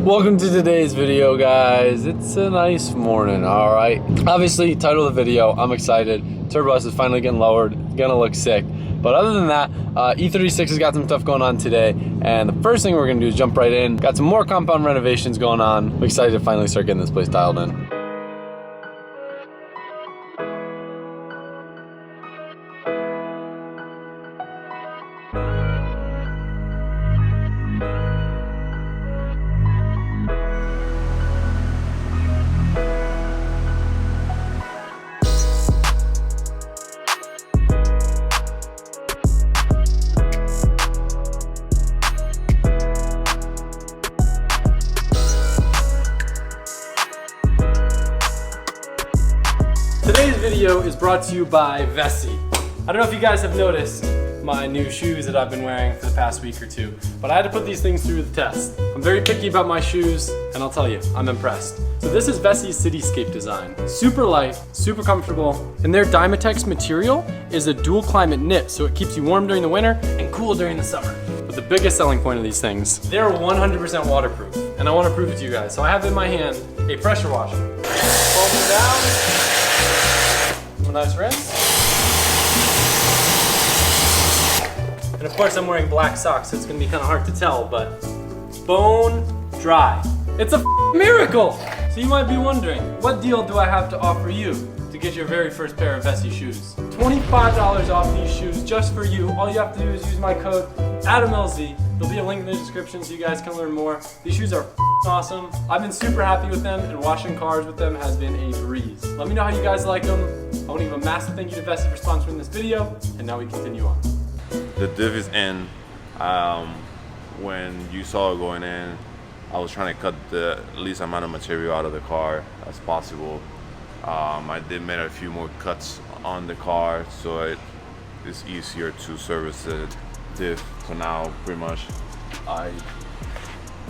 Welcome to today's video, guys. It's a nice morning, all right? Obviously, title of the video, I'm excited. Turbo S is finally getting lowered. It's gonna look sick. But other than that, E36 has got some stuff going on today, and the first thing we're gonna do is jump right in. Got some more compound renovations going on. I'm excited to finally start getting this place dialed in. Today's video is brought to you by Vessi. I don't know if you guys have noticed my new shoes that I've been wearing for the past week or two, but I had to put these things through the test. I'm very picky about my shoes, and I'll tell you, I'm impressed. So this is Vessi's Cityscape design. Super light, super comfortable, and their Dymatex material is a dual climate knit, so it keeps you warm during the winter and cool during the summer. But the biggest selling point of these things, they're 100% waterproof, and I want to prove it to you guys. So I have in my hand a pressure washer. Fold them down. A nice rinse. And of course I'm wearing black socks, so it's gonna be kind of hard to tell, but bone dry. It's a miracle! So you might be wondering, what deal do I have to offer you to get your very first pair of Vessi shoes? $25 off these shoes just for you. All you have to do is use my code ADAMLZ. There'll be a link in the description so you guys can learn more. These shoes are awesome. I've been super happy with them, and washing cars with them has been a breeze. Let me know how you guys like them. I want to give a massive thank you to Vessi for sponsoring this video, and now we continue on. The diff is in. When you saw it going in, I was trying to cut the least amount of material out of the car as possible. I did make a few more cuts on the car, so it's easier to service the diff. So now pretty much I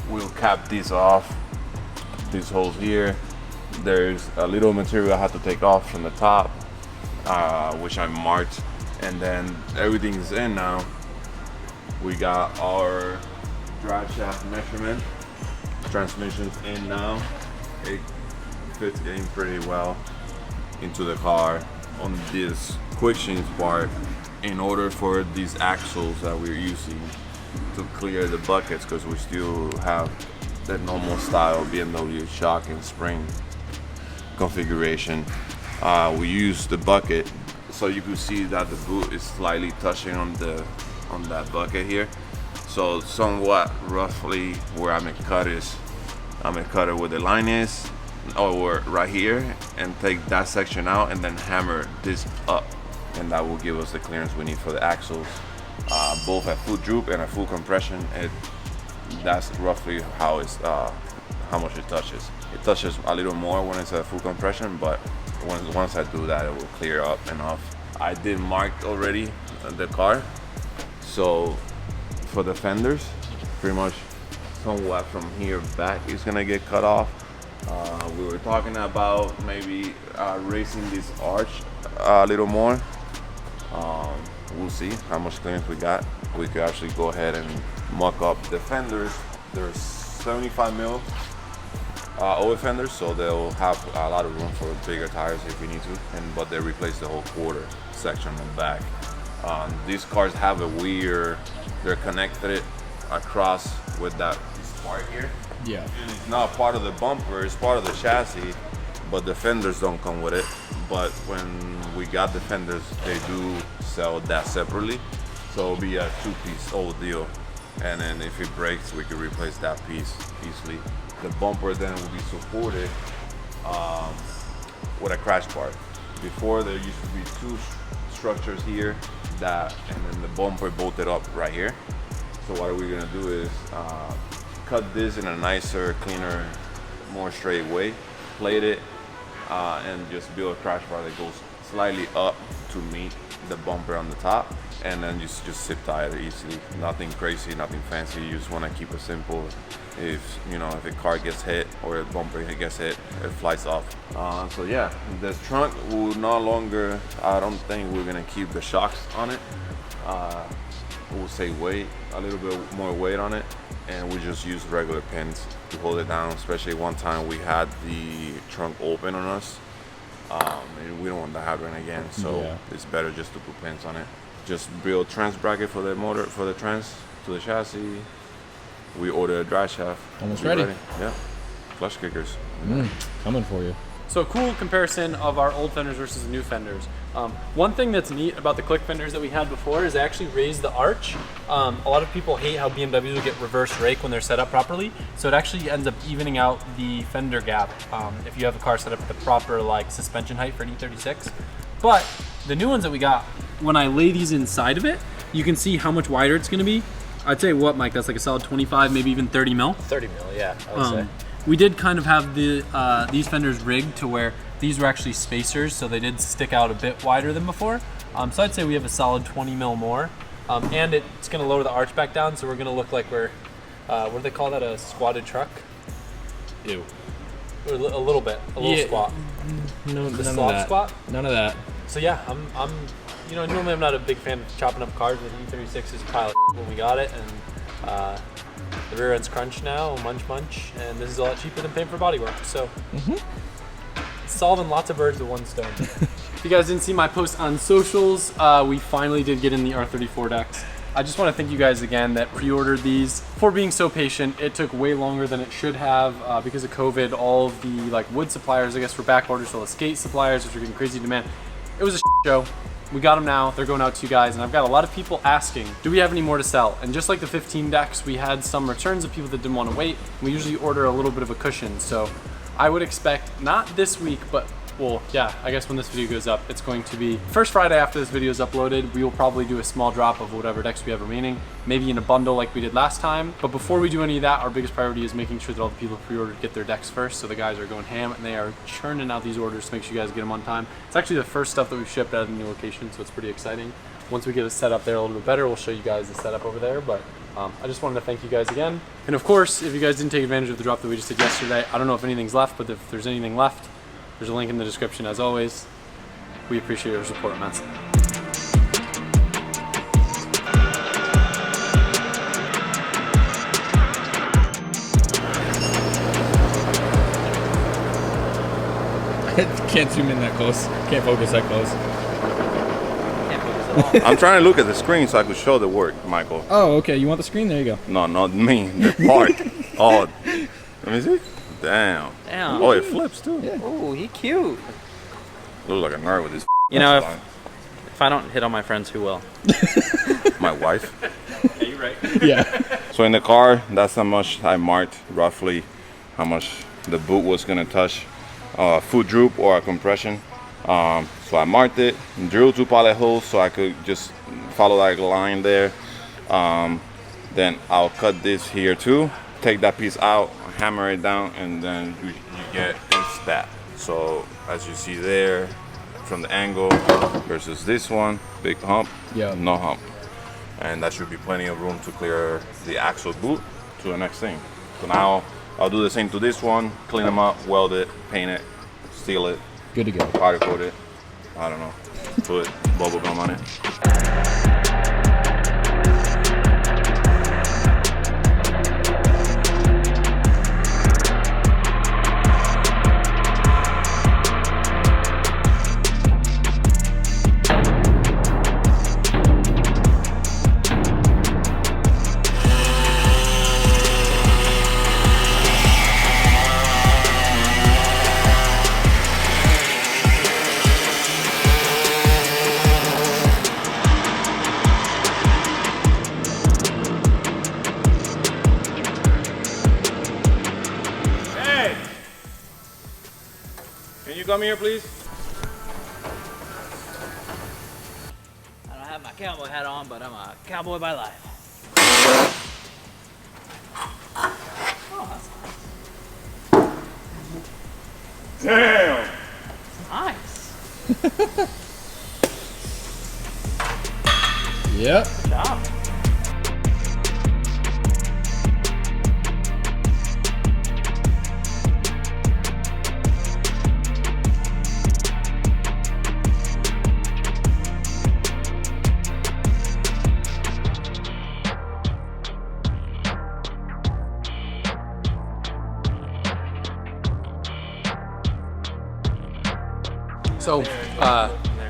will cap these off, these holes here. There's a little material I have to take off from the top, which I marked, and then everything is in now. We got our drive shaft measurement, transmission's in now. It fits in pretty well into the car. On this quick change part, in order for these axles that we're using to clear the buckets, because we still have the normal style BMW shock and spring configuration, we use the bucket, so you can see that the boot is slightly touching on that bucket here. So somewhat roughly where I'm gonna cut is, I'm gonna cut it where the line is, or right here, and take that section out and then hammer this up, and that will give us the clearance we need for the axles, both at full droop and at full compression. That's roughly how it's how much it touches. It touches a little more when it's at full compression, but once I do that, it will clear up enough. I did mark already the car, so for the fenders, pretty much somewhat from here back is gonna get cut off. We were talking about maybe raising this arch a little more. We'll see how much clearance we got. We could actually go ahead and muck up the fenders. There's 75 mil oil fenders, so they'll have a lot of room for bigger tires if we need to, but they replace the whole quarter section on the back. These cars have a weird, they're connected across with that part here. Yeah. And it's not part of the bumper, it's part of the chassis, but the fenders don't come with it. But when we got the fenders, they do sell that separately, so it'll be a two-piece old deal. And then if it breaks, we can replace that piece easily. The bumper then will be supported with a crash bar. Before, there used to be two structures here, and then the bumper bolted up right here. So what we're gonna do is cut this in a nicer, cleaner, more straight way, plate it, and just build a crash bar that goes slightly up to meet the bumper on the top, and then just zip tie it easily. Nothing crazy, nothing fancy. You just want to keep it simple. If a car gets hit or a bumper gets hit, it flies off. So yeah, the trunk will no longer, I don't think we're gonna keep the shocks on it. We'll say weight, a little bit more weight on it. and we just use regular pins to hold it down. Especially one time we had the trunk open on us, and we don't want that happening again. So it's better just to put pins on it. Just build trans bracket for the motor, for the trans to the chassis. We order a drive shaft. Almost ready. Yeah, clutch kickers. Coming for you. So a cool comparison of our old fenders versus the new fenders. One thing that's neat about the click fenders that we had before is they actually raise the arch. A lot of people hate how BMWs will get reverse rake when they're set up properly. So it actually ends up evening out the fender gap if you have a car set up at the proper like suspension height for an E36. But the new ones that we got, when I lay these inside of it, you can see how much wider it's gonna be. I'd say what, Mike, that's like a solid 25, maybe even 30 mil? 30 mil, yeah, I would say. We did kind of have the these fenders rigged to where these were actually spacers, so they did stick out a bit wider than before. So I'd say we have a solid 20 mil more. And it's gonna lower the arch back down, so we're gonna look like we're, what do they call that, a squatted truck? Ew. Or a little bit, a little squat. No, The none slob of that. squat? None of that. So yeah, I'm you know, normally I'm not a big fan of chopping up cars with E36 is pile of when we got it, and the rear end's crunched now, munch, and this is a lot cheaper than paying for bodywork. So solving lots of birds with one stone. If you guys didn't see my post on socials, we finally did get in the R34 decks. I just want to thank you guys again that pre-ordered these for being so patient. It took way longer than it should have because of COVID. All of the like wood suppliers, I guess, were back ordered, so the skate suppliers, which are getting crazy demand. It was a show. We got them now, they're going out to you guys, and I've got a lot of people asking, do we have any more to sell? And just like the 15 decks, we had some returns of people that didn't want to wait. We usually order a little bit of a cushion, so I would expect, not this week, but well, yeah, I guess when this video goes up, it's going to be first Friday after this video is uploaded. We will probably do a small drop of whatever decks we have remaining, maybe in a bundle like we did last time. But before we do any of that, our biggest priority is making sure that all the people who pre-ordered get their decks first. So the guys are going ham and they are churning out these orders to make sure you guys get them on time. It's actually the first stuff that we've shipped out of the new location, so it's pretty exciting. Once we get it set up there a little bit better, we'll show you guys the setup over there. But I just wanted to thank you guys again. And of course, if you guys didn't take advantage of the drop that we just did yesterday, I don't know if anything's left, but if there's anything left, there's a link in the description as always. We appreciate your support immensely. Can't zoom in that close. Can't focus that close. Can't focus at all. I'm trying to look at the screen so I could show the work, Michael. Oh, okay. You want the screen? There you go. No, not me. The part. Oh, let me see. Damn. Damn. Oh, it flips too. Yeah. Oh, he cute. Look like a nerd with his. You know, on. if I don't hit on my friends, who will? My wife. Yeah, you're right. Yeah. So in the car, that's how much I marked roughly how much the boot was gonna touch foot droop or a compression. So I marked it, drilled 2 pilot holes so I could just follow that line there. Then I'll cut this here too, take that piece out, hammer it down, and then you get this that. So as you see there, from the angle versus this one, big hump, no hump. And that should be plenty of room to clear the axle boot to the next thing. So now I'll do the same to this one, clean them up, weld it, paint it, seal it, Good to go. powder coat it, I don't know, put bubble gum on it. Can you come here, please? I don't have my cowboy hat on, but I'm a cowboy by life. Damn! Nice. Yep. Good job. So,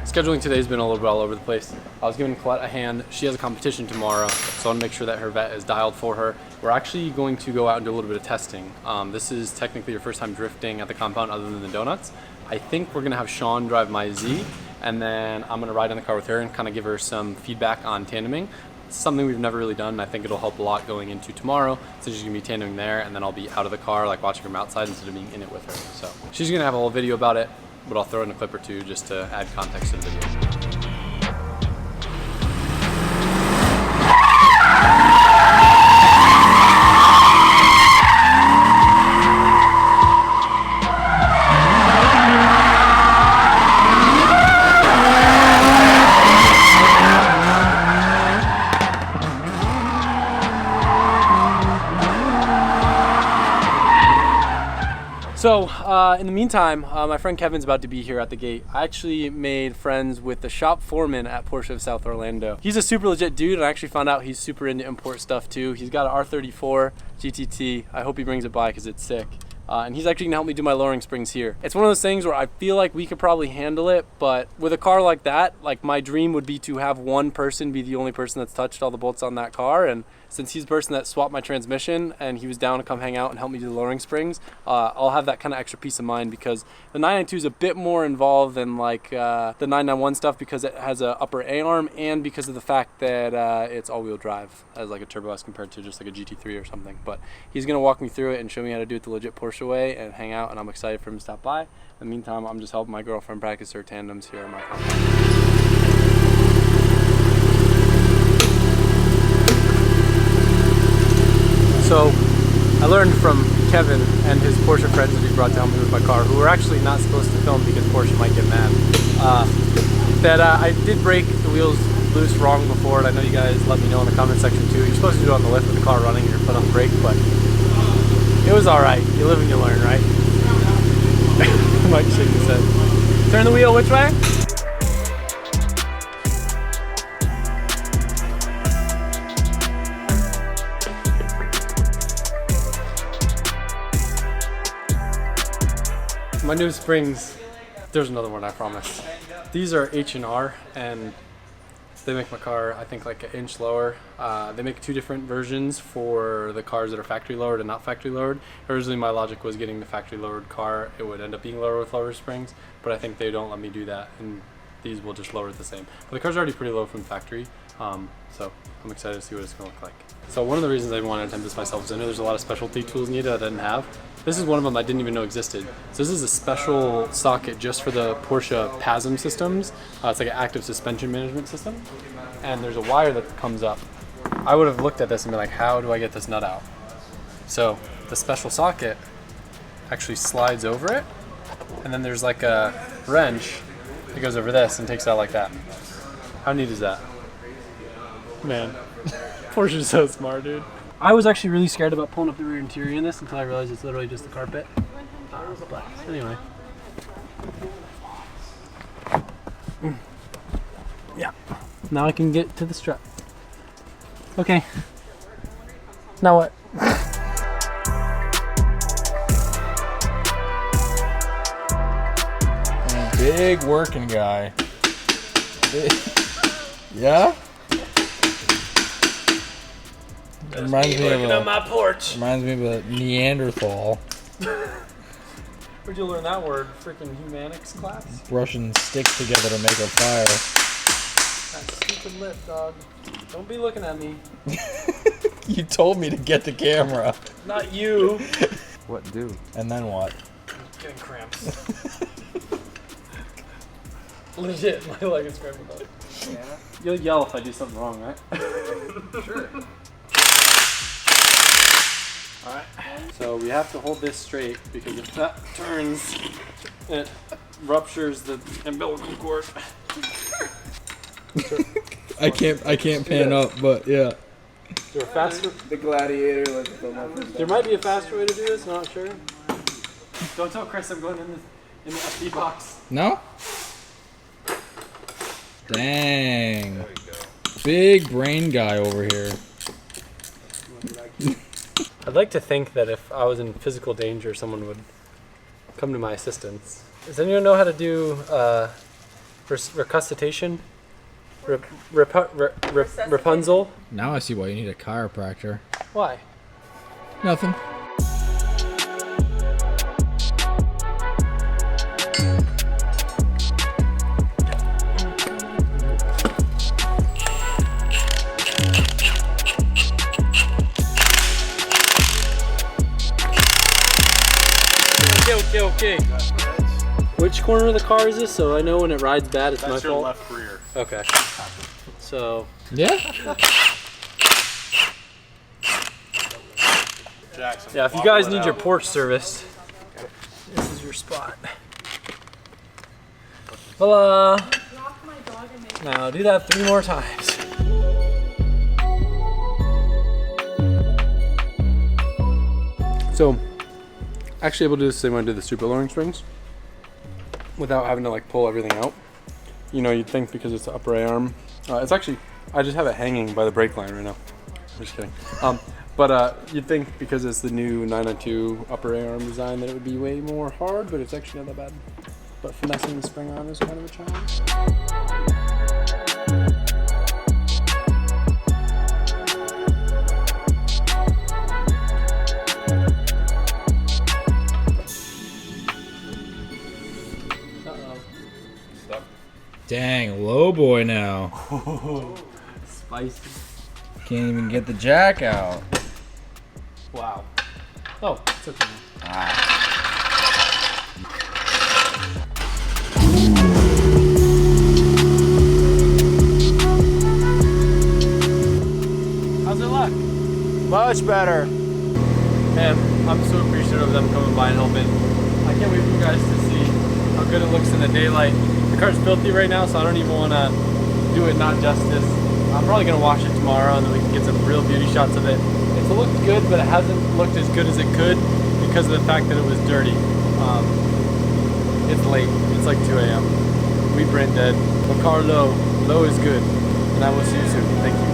scheduling today's been a little bit all over the place. I was giving Colette a hand. She has a competition tomorrow, so I want to make sure that her vet is dialed for her. We're actually going to go out and do a little bit of testing. This is technically your first time drifting at the compound other than the donuts. I think we're going to have Sean drive my Z, and then I'm going to ride in the car with her and kind of give her some feedback on tandeming. It's something we've never really done, and I think it'll help a lot going into tomorrow. So she's gonna be tandeming there, and then I'll be out of the car, like watching from outside instead of being in it with her. So she's gonna have a whole video about it, but I'll throw in a clip or two just to add context to the video. So, in the meantime, my friend Kevin's about to be here at the gate. I actually made friends with the shop foreman at Porsche of South Orlando. He's a super legit dude, and I actually found out he's super into import stuff too. He's got an R34 GTT. I hope he brings it by because it's sick. And he's actually gonna help me do my lowering springs here. It's one of those things where I feel like we could probably handle it, but with a car like that, like my dream would be to have one person be the only person that's touched all the bolts on that car. And since he's the person that swapped my transmission and he was down to come hang out and help me do the lowering springs, I'll have that kind of extra peace of mind, because the 992 is a bit more involved than like the 991 stuff, because it has a upper A-arm and because of the fact that it's all-wheel drive as like a Turbo S compared to just like a GT3 or something. But he's gonna walk me through it and show me how to do it the legit Porsche way and hang out, and I'm excited for him to stop by. In the meantime, I'm just helping my girlfriend practice her tandems here in my car. So I learned from Kevin and his Porsche friends that he brought to help me with my car, who were actually not supposed to film because Porsche might get mad, that I did break the wheels loose wrong before, and I know you guys let me know in the comment section too. You're supposed to do it on the lift with the car running and your foot on the brake, but it was alright. You live and you learn, right? Mike shaking his head. Turn the wheel which way? My new springs, there's another one, I promise. These are H&R, and they make my car, I think, like an inch lower. They make two different versions for the cars that are factory lowered and not factory lowered. Originally, my logic was getting the factory lowered car. It would end up being lower with lower springs, but I think they don't let me do that, and these will just lower it the same. But the car's already pretty low from factory, so I'm excited to see what it's gonna look like. So one of the reasons I wanted to attempt this myself is I know there's a lot of specialty tools needed that I didn't have. This is one of them I didn't even know existed. So this is a special socket just for the Porsche PASM systems. It's like an active suspension management system. And there's a wire that comes up. I would have looked at this and been like, how do I get this nut out? So the special socket actually slides over it. And then there's like a wrench that goes over this and takes it out like that. How neat is that? Man, Porsche's so smart, dude. I was actually really scared about pulling up the rear interior in this until I realized it's literally just the carpet. But anyway. Yeah. Now I can get to the strut. Okay. Now what? Big working guy. Yeah? Reminds me of a Neanderthal. Where'd you learn that word? Freaking humanics class? Brushing sticks together to make a fire. That stupid lip, dog. Don't be looking at me. You told me to get the camera. Not you. What do? And then what? Getting cramps. Legit, my leg is cramping up. Yeah. You'll yell if I do something wrong, right? Sure. Alright, so we have to hold this straight because if that turns, it ruptures the umbilical cord. I can't pan up, but yeah. Is there a faster? The gladiator. There might be a faster way to do this. I'm not sure. Don't tell Chris I'm going in the FD box. No? Dang. Big brain guy over here. I'd like to think that if I was in physical danger, someone would come to my assistance. Does anyone know how to do resuscitation? Rapunzel? Now I see why you need a chiropractor. Why? Nothing. Okay. Which corner of the car is this? So I know when it rides bad, it's my fault. left rear. Okay. So Yeah? Jackson, yeah, if you guys need your Porsche serviced, this is your spot. Voila! Now do that 3 more times. So, actually able to do the same way I did the super lowering springs without having to like pull everything out. You know, you'd think because it's the upper A arm. It's actually, I just have it hanging by the brake line right now. I'm just kidding. But you'd think because it's the new 992 upper A arm design that it would be way more hard, but it's actually not that bad. But finessing the spring arm is kind of a challenge. Dang, low boy now. Spicy. Can't even get the jack out. Wow. Oh, it's okay. How's it look? Much better. Man, I'm so appreciative of them coming by and helping. I can't wait for you guys to see how good it looks in the daylight. The car's filthy right now, so I don't even want to do it not justice. I'm probably going to wash it tomorrow and then we can get some real beauty shots of it. It's looked good, but it hasn't looked as good as it could because of the fact that it was dirty. It's late. It's like 2 a.m. We brain dead. The car low. Low is good. And I will see you soon. Thank you.